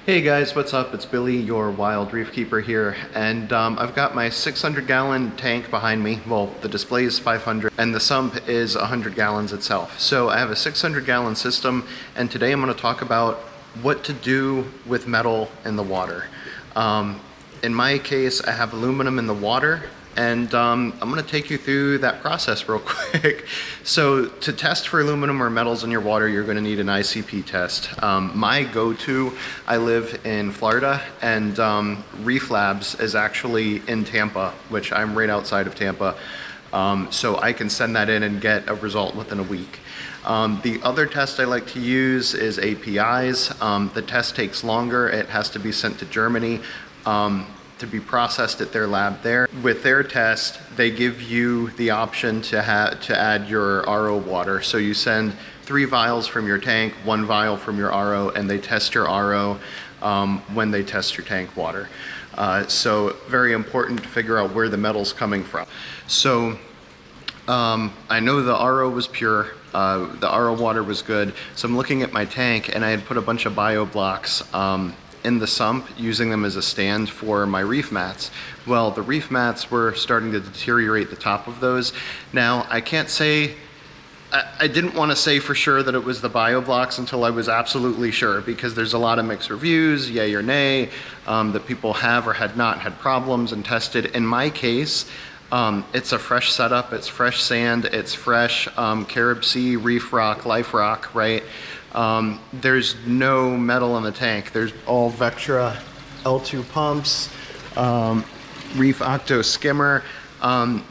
Hey guys, what's up? It's Billy, your WildReefKeeper here, and I've got my 600-gallon tank behind me. Well, the display is 500, and the sump is 100 gallons itself. So I have a 600-gallon system, and today I'm going to talk about what to do with metal in the water. In my case, I have aluminum in the water, and I'm going to take you through that process real quick. So to test for aluminum or metals in your water, you're going to need an ICP test. My go-to, I live in Florida, and Reef Labs is actually in Tampa, which I'm right outside of Tampa. So I can send that in and get a result within a week. The other test I like to use is APIs. The test takes longer. It has to be sent to Germany to be processed at their lab there. With their test, they give you the option to add your RO water. So you send 3 vials from your tank, 1 vial from your RO, and they test your RO when they test your tank water. So very important to figure out where the metal's coming from. So I know the RO was pure. The RO water was good. So I'm looking at my tank, and I had put a bunch of bio blocks in the sump, using them as a stand for my reef mats. Well, the reef mats were starting to deteriorate the top of those. Now, I can't say, I didn't want to say for sure that it was the bio blocks until I was absolutely sure, because there's a lot of mixed reviews, yay or nay, that people have or had not had problems and tested. In my case, it's a fresh setup, it's fresh sand, it's fresh Carib Sea, reef rock, life rock, right? There's no metal in the tank. There's all Vectra L2 pumps, Reef Octo skimmer.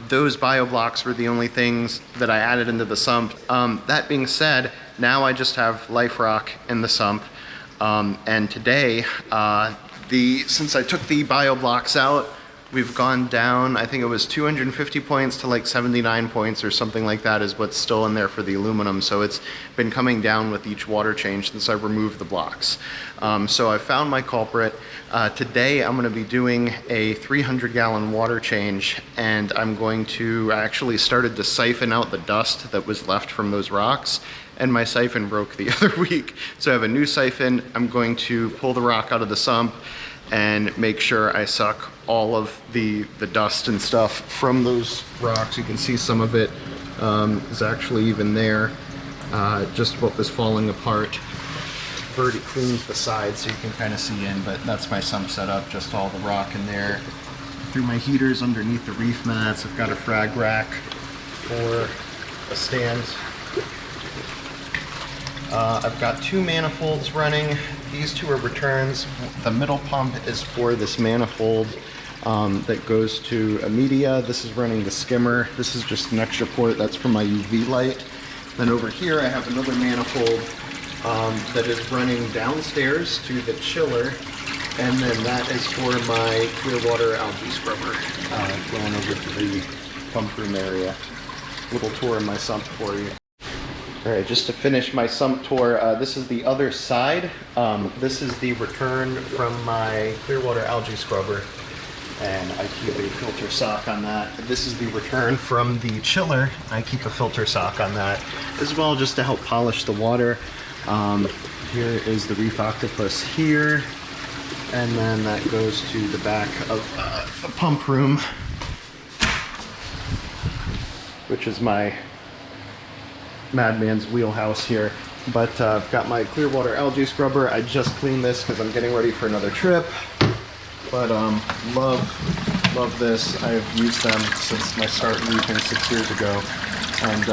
Those bio blocks were the only things that I added into the sump. That being said, now I just have life rock in the sump. And today, since I took the bio blocks out, we've gone down, I think it was 250 points to like 79 points or something like that is what's still in there for the aluminum. So it's been coming down with each water change since I removed the blocks. So I found my culprit. Today I'm going to be doing a 300-gallon water change, and I'm going to actually started to siphon out the dust that was left from those rocks, and my siphon broke the other week. So I have a new siphon. I'm going to pull the rock out of the sump and make sure I suck all of the dust and stuff from those rocks. You can see some of it is actually even there, just what was falling apart. I've already cleaned the sides so you can kind of see in, but that's my sump setup, just all the rock in there. Through my heaters underneath the reef mats, I've got a frag rack for a stand. I've got 2 manifolds running. These 2 are returns. The middle pump is for this manifold that goes to a media. This is running the skimmer. This is just an extra port. That's for my UV light. Then over here I have another manifold that is running downstairs to the chiller, and then that is for my clear water algae scrubber going over to the pump room area. Little tour of my sump for you. All right, just to finish my sump tour, this is the other side. This is the return from my clear water algae scrubber, and I keep a filter sock on that. This is the return from the chiller. I keep a filter sock on that as well, just to help polish the water. Here is the reef octopus here, and then that goes to the back of the pump room, which is my madman's wheelhouse here. But I've got my clear water algae scrubber. I just cleaned this because I'm getting ready for another trip. But love this. I've used them since my start in reefing 6 years ago. And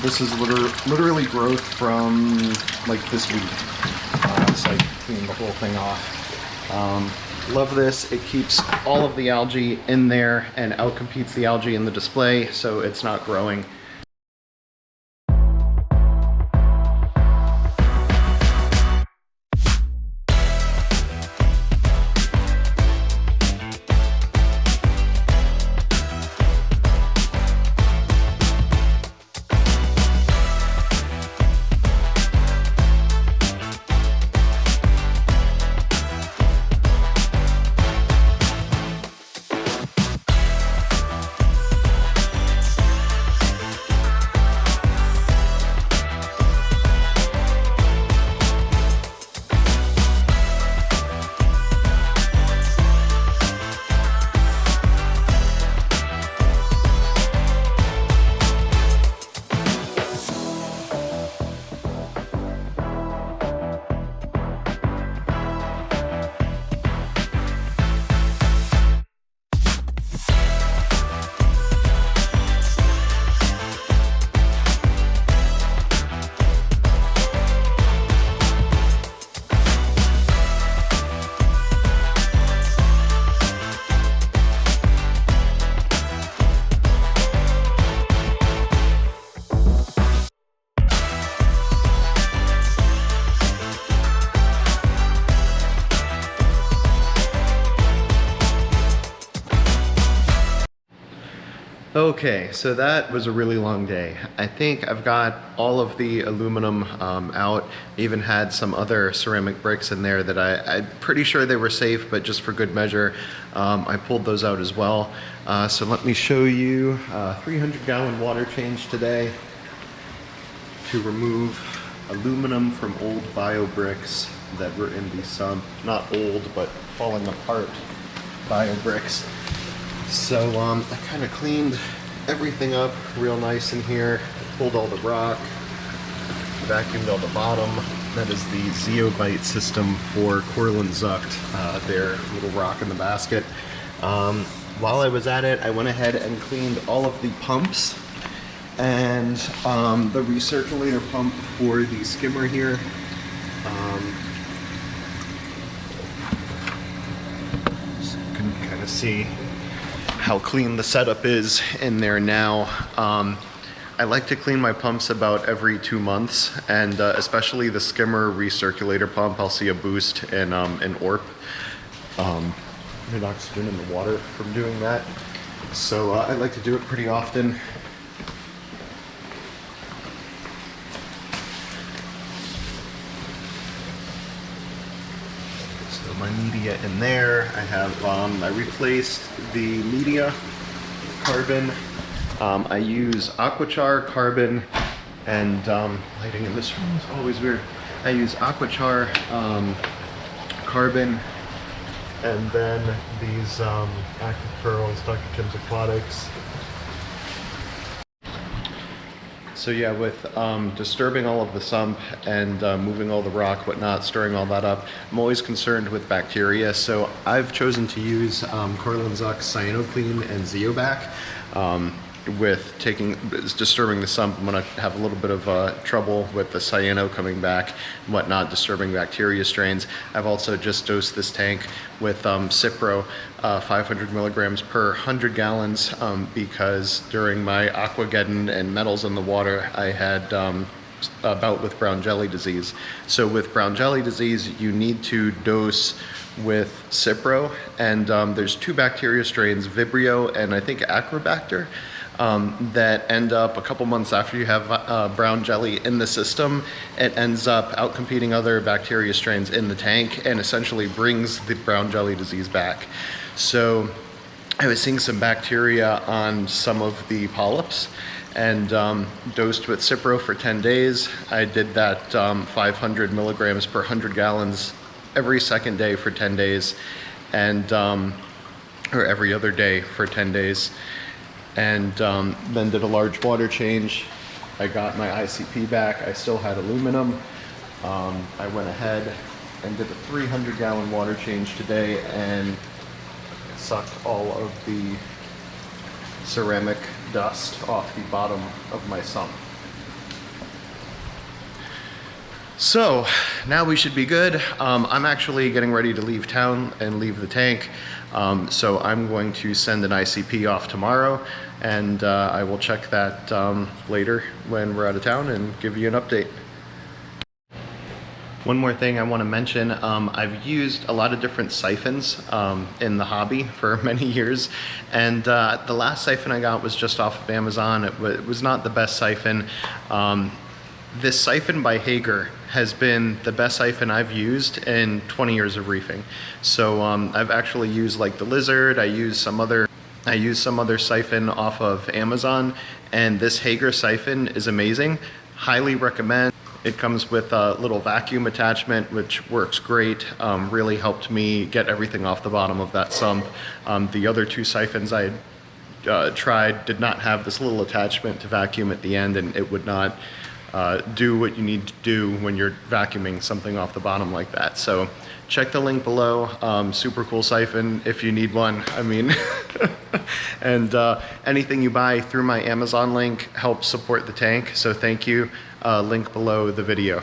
this is literally growth from like this week. So I cleaned the whole thing off. Love this. It keeps all of the algae in there and outcompetes the algae in the display, so it's not growing. Okay, so that was a really long day. I think I've got all of the aluminum out. Even had some other ceramic bricks in there that I'm pretty sure they were safe, but just for good measure, I pulled those out as well. So let me show you 300-gallon water change today to remove aluminum from old bio bricks that were in the sump. Not old, but falling apart bio bricks. So I kind of cleaned everything up real nice in here. Pulled all the rock, vacuumed all the bottom. That is the zeovite system for coral and zucht, their little rock in the basket. While I was at it, I went ahead and cleaned all of the pumps and the recirculator pump for the skimmer here. So you can kind of see how clean the setup is in there now. I like to clean my pumps about every 2 months, and especially the skimmer recirculator pump, I'll see a boost in ORP, in oxygen in the water from doing that. So I like to do it pretty often. My media in there. I have I replaced the media carbon. I use Aquachar carbon, and lighting in this room is always weird. I use Aquachar carbon, and then these Active Pearls, Dr. Tim's Aquatics. So yeah, with disturbing all of the sump and moving all the rock, whatnot, stirring all that up, I'm always concerned with bacteria. So I've chosen to use Coral and Zucht's CyanoClean and Zeobac. With disturbing the sump, I'm gonna have a little bit of trouble with the cyano coming back and whatnot, disturbing bacteria strains. I've also just dosed this tank with Cipro, 500 milligrams per 100 gallons, because during my aquageddon and metals in the water, I had a bout with brown jelly disease. So with brown jelly disease, you need to dose with Cipro, and there's 2 bacteria strains, Vibrio and I think Acrobacter, that end up a couple months after you have brown jelly in the system. It ends up outcompeting other bacteria strains in the tank and essentially brings the brown jelly disease back. So I was seeing some bacteria on some of the polyps, and dosed with Cipro for 10 days. I did that 500 milligrams per 100 gallons every second day for 10 days, and or every other day for 10 days. And then did a large water change. I got my ICP back. I still had aluminum. I went ahead and did a 300-gallon water change today and sucked all of the ceramic dust off the bottom of my sump. So now we should be good. I'm actually getting ready to leave town and leave the tank. So I'm going to send an ICP off tomorrow, and I will check that later when we're out of town and give you an update. One more thing I want to mention, I've used a lot of different siphons in the hobby for many years, and the last siphon I got was just off of Amazon. It was not the best siphon. This siphon by Haeger has been the best siphon I've used in 20 years of reefing. So I've actually used like the Lizard, I used some other siphon off of Amazon, and this Haeger siphon is amazing. Highly recommend. It comes with a little vacuum attachment, which works great. Really helped me get everything off the bottom of that sump. The other 2 siphons I tried did not have this little attachment to vacuum at the end, and it would not do what you need to do when you're vacuuming something off the bottom like that. So check the link below. Super cool siphon if you need one. I mean, and anything you buy through my Amazon link helps support the tank. So thank you. Link below the video.